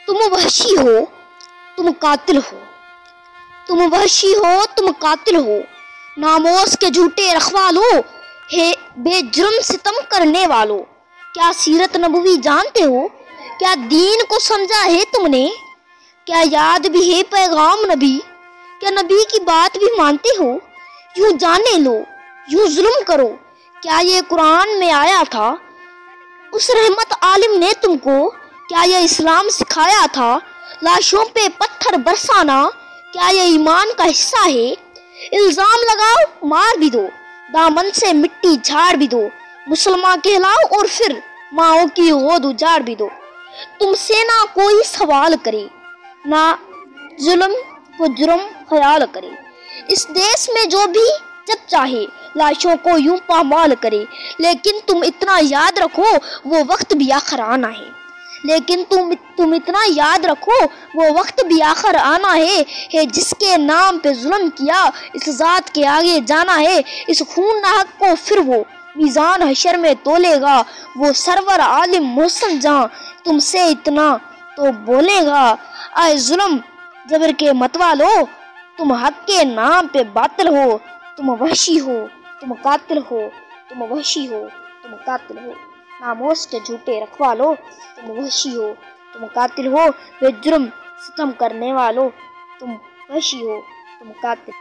तुम वहशी हो, तुम कातिल हो। तुम वहशी हो, तुम कातिल हो। नामोस के झूठे रखवालो, हे बेजुर्म सितम करने वालों। क्या सीरत नबवी जानते हो? क्या दीन को समझा है तुमने? क्या याद भी है पैगाम नबी? क्या नबी की बात भी मानते हो? यूं जाने लो, यूं जुल्म करो। क्या ये कुरान में आया था? उस रहमत आलिम ने तुमको क्या ये इस्लाम सिखाया था? लाशों पे पत्थर बरसाना क्या ये ईमान का हिस्सा है? इल्जाम लगाओ, मार भी दो, दामन से मिट्टी झाड़ भी दो। मुसलमान कहलाओ और फिर माओ की गोद उजाड़ भी दो। तुमसे ना कोई सवाल करे, ना जुल्म को जुर्म ख्याल करे। इस देश में जो भी जब चाहे लाशों को यूं पामाल करे। लेकिन तुम इतना याद रखो, वो वक्त भी आखिर आना है। लेकिन तुम इतना याद रखो, वो वक्त भी आखिर आना है जिसके नाम पे जुल्म किया, इस जात के आगे जाना है। इस खून नाहक को फिर वो मीज़ान हशर में तोलेगा। वो सरवर आलिम मोहसन जहां तुमसे इतना तो बोलेगा। आए जुल्म जबर के मतवालो, तुम हक के नाम पे बातिल हो। तुम वहशी हो, तुम कातिल हो। तुम वहशी हो, तुम कातिल हो। नामोस के झूठे रखवालो, तुम वहशी हो, तुम कातिल हो। बेजुर्म सितम करने वालों, तुम वहशी हो, तुम कातिल।